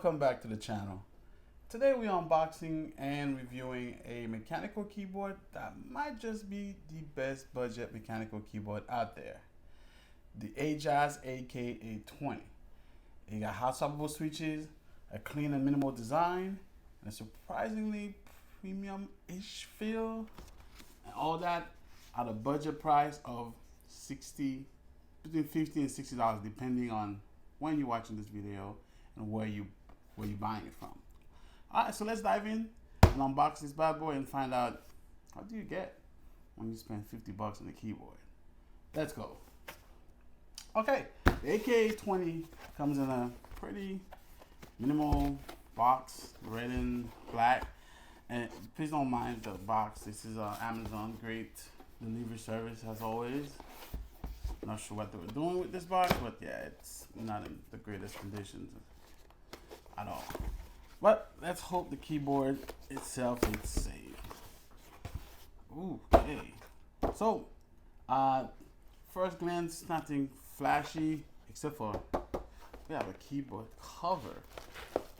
welcome back to the channel. Today we're unboxing and reviewing a mechanical keyboard that might just be the best budget mechanical keyboard out there. The Ajazz AK820. It got hot-swappable switches, a clean and minimal design, and a surprisingly premium-ish feel, and all that at a budget price of between $50 and $60 depending on when you're watching this video and where you're buying it from. Alright, so let's dive in and unbox this bad boy and find out how do you get when you spend $50 on a keyboard. Let's go. Okay, the AK820 comes in a pretty minimal box, red and black. And please don't mind the box. This is Amazon, great delivery service as always. Not sure what they were doing with this box, but yeah, it's not in the greatest conditions at all. But let's hope the keyboard itself is safe. Okay. So, first glance, nothing flashy except for we have a keyboard cover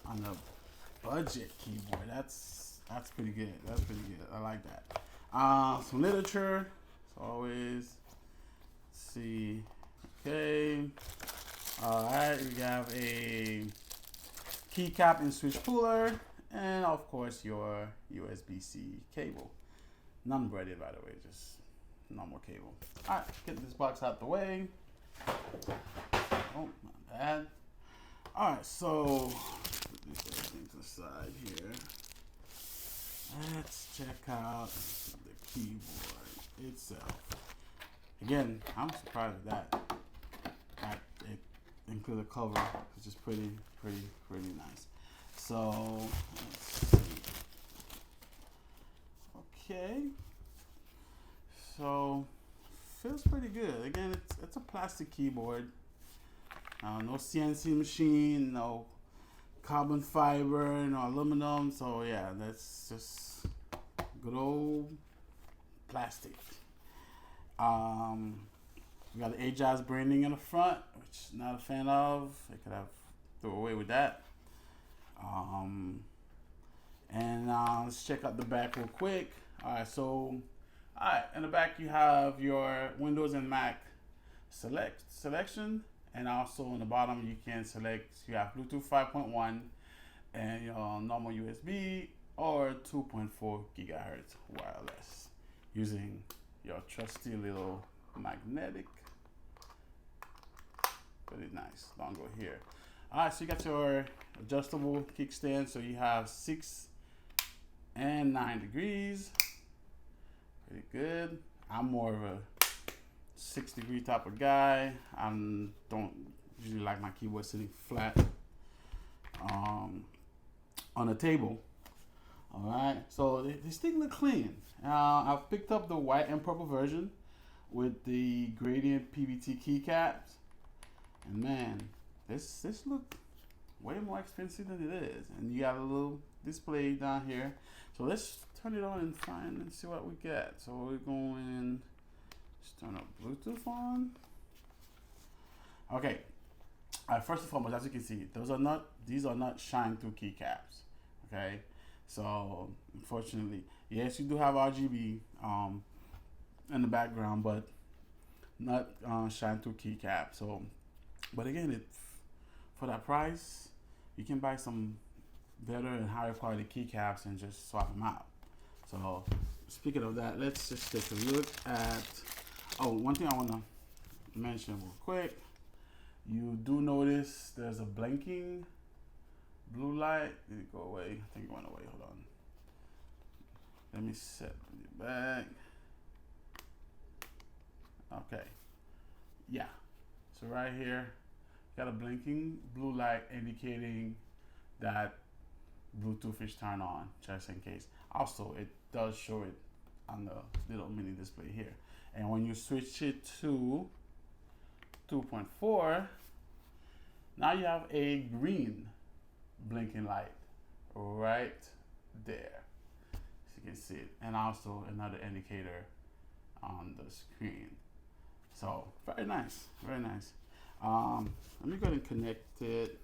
on a budget keyboard. That's pretty good. That's pretty good. I like that. Some literature, as always. Let's see. Okay. Alright, we have a keycap and switch puller, and of course your USB-C cable. Non-braided, by the way, just normal cable. Alright, get this box out the way. Oh, my bad. Alright, so put these things aside here. Let's check out the keyboard itself. Again, I'm surprised at that it included a cover, which is pretty nice. So let's see. Okay, so feels pretty good. Again, it's a plastic keyboard. No CNC machine, no carbon fiber, no aluminum. So yeah, that's just good old plastic. We got the Ajazz branding in the front, which I'm not a fan of. They could have thrown away with that. Let's check out the back real quick. Alright, in the back you have your Windows and Mac selection, and also on the bottom you can select, you have Bluetooth 5.1 and your normal USB or 2.4 gigahertz wireless using your trusty little magnetic, pretty nice dongle here. Alright, so you got your adjustable kickstand, so you have 6 and 9 degrees. Pretty good. I'm more of a 6-degree type of guy. I don't usually like my keyboard sitting flat on a table. Alright, so this thing look clean. I've picked up the white and purple version with the gradient PVT keycaps, and man, this look way more expensive than it is. And you got a little display down here. So let's turn it on and see what we get. So we're going, let's turn up Bluetooth on. Okay. First and foremost, as you can see, these are not shine through keycaps. Okay. So unfortunately, yes, you do have RGB in the background, but not shine through keycap. So, but again, for that price, you can buy some better and higher quality keycaps and just swap them out. So speaking of that, let's just take a look at, one thing I want to mention real quick. You do notice there's a blinking blue light. Did it go away? I think it went away. Hold on. Let me set it back. Okay. Yeah. So right here, got a blinking blue light indicating that Bluetooth is turned on, just in case. Also, it does show it on the little mini display here. And when you switch it to 2.4, now you have a green blinking light right there, so you can see it, and also another indicator on the screen. So very nice, very nice. Let me go ahead and connect it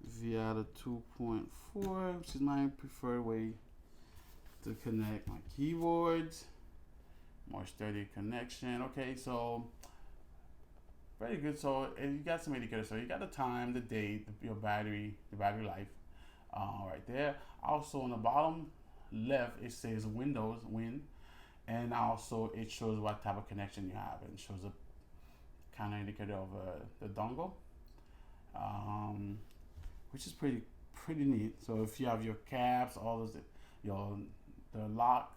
via the 2.4, which is my preferred way to connect my keyboards. More sturdy connection. Okay, so very good. So and you got some indicators. So you got the time, the date, your battery, the battery life, right there. Also on the bottom left, it says Windows Win, and also it shows what type of connection you have, and it shows a kind of indicator of the dongle, which is pretty neat. So if you have your caps, all those, the lock,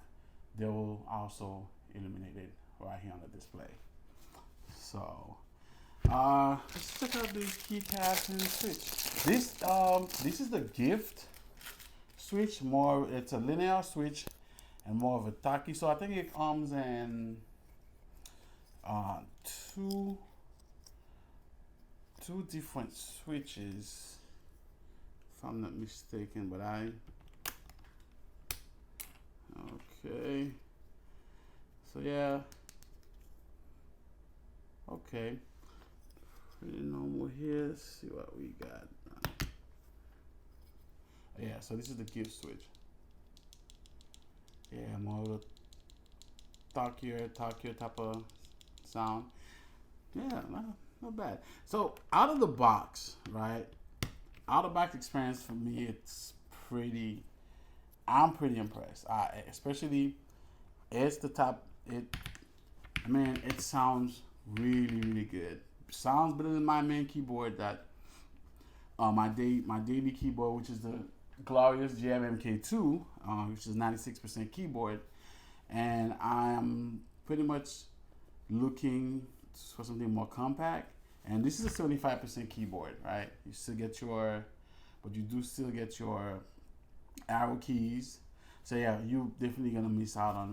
they will also illuminate it right here on the display. So let's check out these keycaps and switch. This is the Gift switch. More, it's a linear switch and more of a talkie. So I think it comes in two different switches, if I'm not mistaken. But okay. So yeah. Okay. Pretty normal here. Let's see what we got. Yeah, so this is the Gift switch. Yeah, more of a talkier type of sound. Yeah, not bad. So out of the box, right? Out of box experience for me, it's pretty. I'm pretty impressed. Especially, it's the top. It sounds really good. Sounds better than my main keyboard that my daily keyboard, which is the glorious JMMK2, which is 96% keyboard, and I'm pretty much looking for something more compact. And this is a 75% keyboard, right? You still get but you do still get your arrow keys. So yeah, you definitely gonna miss out on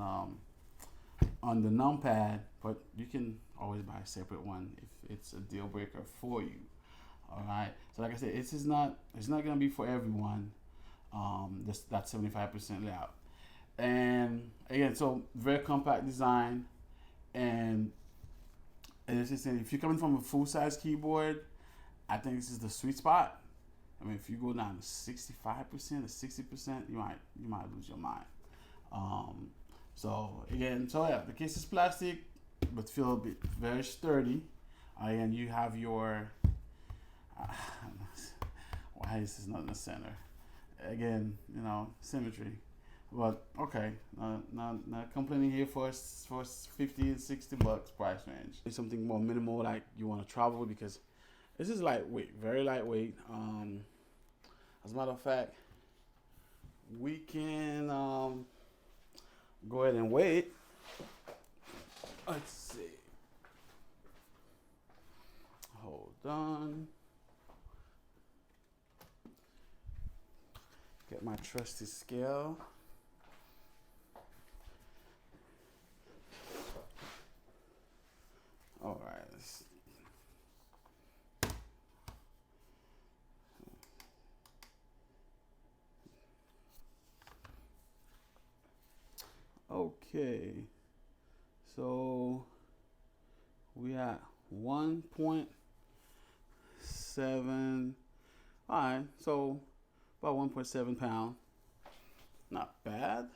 the numpad, but you can always buy a separate one if it's a deal breaker for you. All right. So like I said, it's not gonna be for everyone. That 75% layout, and again, so very compact design, and as I said, if you're coming from a full size keyboard, I think this is the sweet spot. I mean, if you go down to 65% or 60%, you might lose your mind. So again, so yeah, the case is plastic, but feel a bit very sturdy. And you have your why is this not in the center? Again, symmetry. But okay, not complaining here for 50 and 60 bucks price range. It's something more minimal, like you want to travel with, because this is lightweight, very lightweight. As a matter of fact, we can go ahead and wait. Let's see. Hold on. Get my trusty scale. All right. Okay. So we at 1.7. All right. So about 1.7 pound. Not bad.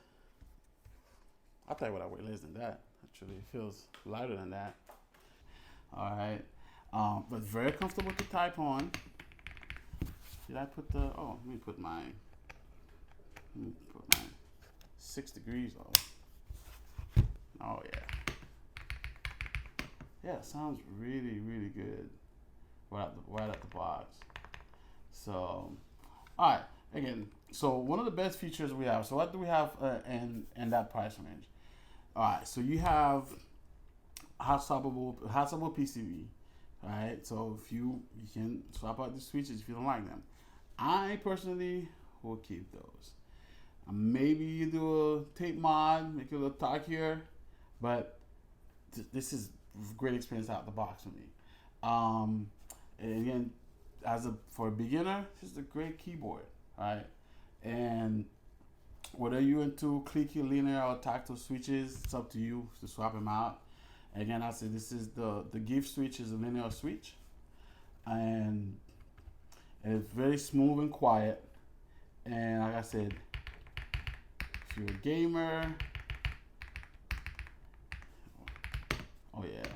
I'll tell you what, I weigh less than that. Actually, it feels lighter than that. All right. But very comfortable to type on. Did I put the, let me put my 6 degrees off. Oh yeah. Yeah, sounds really good right out the box. So, all right. Again, so one of the best features we have. So what do we have in that price range? All right. So you have Hot-Swappable PCB. All right. So if you can swap out the switches if you don't like them. I personally will keep those. Maybe you do a tape mod, make it a little talkier, but this is great experience out the box for me. And again, for a beginner, this is a great keyboard, right? And whether you're into clicky, linear, or tactile switches, it's up to you to swap them out. Again, I say this is the Gift switch is a linear switch, and and it's very smooth and quiet. And like I said, if you're a gamer, oh yeah,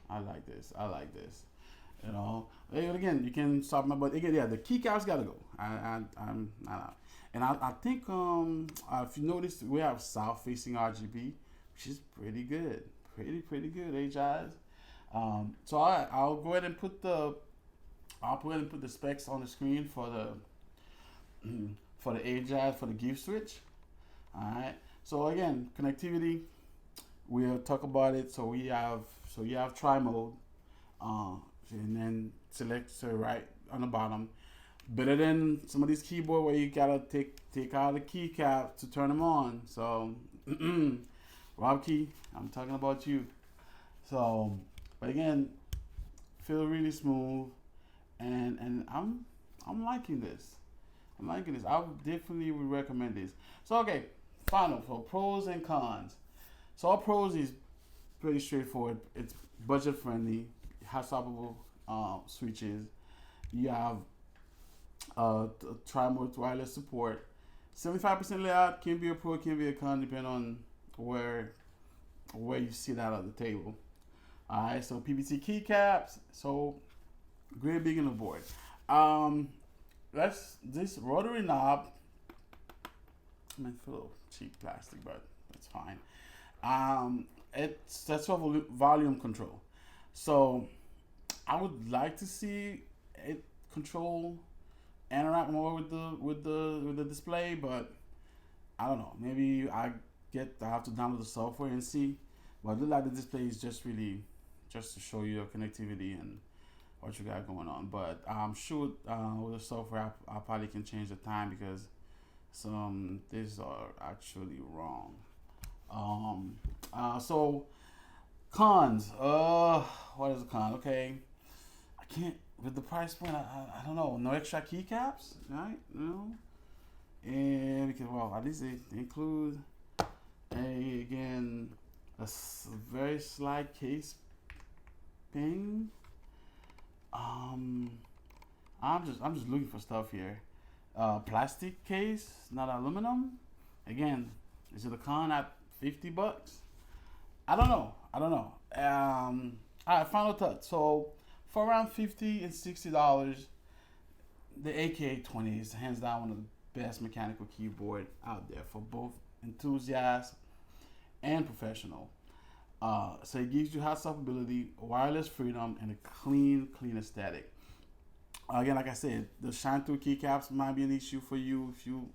I like this. I like this. You know, and again, you can stop my, but again, yeah, the keycaps gotta go. I'm not. And I think if you notice, we have south facing RGB, which is pretty good, pretty good, Ajazz. So I'll go ahead and put the specs on the screen for the Ajazz for the gift switch. All right. So again, connectivity, we'll talk about it. So you have tri mode, and then select right on the bottom. Better than some of these keyboard where you gotta take out the keycap to turn them on. So Rob Key, I'm talking about you. So, but again, feel really smooth, and I'm liking this. I'm liking this. I definitely would recommend this. So okay, final for pros and cons. So our pros is pretty straightforward. It's budget friendly, hot-swappable switches. You have tri-mode wireless support. 75% layout, can be a pro, can be a con, depending on where you sit out of the table. All right, so PVC keycaps. So great big in the board. This rotary knob. I mean, it's a little cheap plastic, but that's fine. That's for volume control. So I would like to see it control and interact more with the display, but I don't know. Maybe I have to download the software and see. But it looks like the display is just really just to show you your connectivity and what you got going on. But I'm sure with the software, I probably can change the time because these are actually wrong. So cons. What is a con? Okay, I can't with the price point. I don't know. No extra keycaps, right? No. And because at least they include a very slight case ping. I'm just looking for stuff here. Plastic case, not aluminum. Again, is it a con at $50? I don't know. All right, final thought. So for around $50 and $60, the AK820 is hands down one of the best mechanical keyboard out there for both enthusiasts and professional. So it gives you hot-swappability, wireless freedom, and a clean aesthetic. Again, like I said, the shine-through keycaps might be an issue for you if you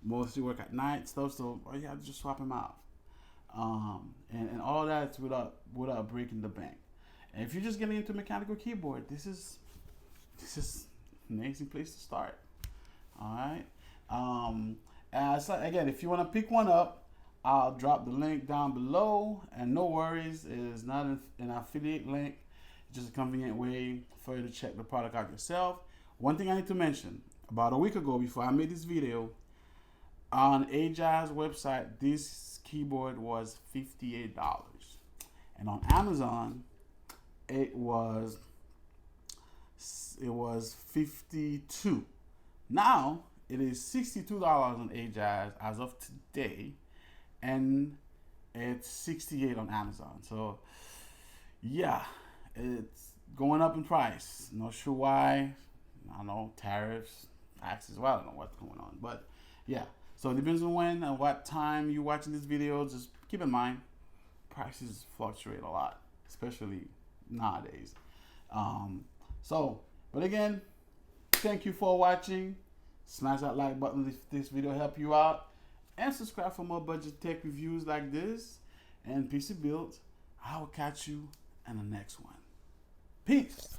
mostly work at night stuff. So all you have to just swap them out, and all that's without breaking the bank. And if you're just getting into mechanical keyboard, this is an amazing place to start. All right. So again, if you want to pick one up, I'll drop the link down below, and no worries, it is not an affiliate link. It's just a convenient way for you to check the product out yourself. One thing I need to mention, about a week ago before I made this video, on Ajazz website, this keyboard was $58. And on Amazon, it was $52. Now, it is $62 on Ajazz as of today, and it's $68 on Amazon. So yeah, it's going up in price. Not sure why. I don't know, tariffs, taxes. Well, I don't know what's going on, but yeah. So it depends on when and what time you're watching this video. Just keep in mind, prices fluctuate a lot, especially nowadays. But again, thank you for watching. Smash that like button if this video helped you out, and subscribe for more budget tech reviews like this and PC builds. I will catch you in the next one. Peace.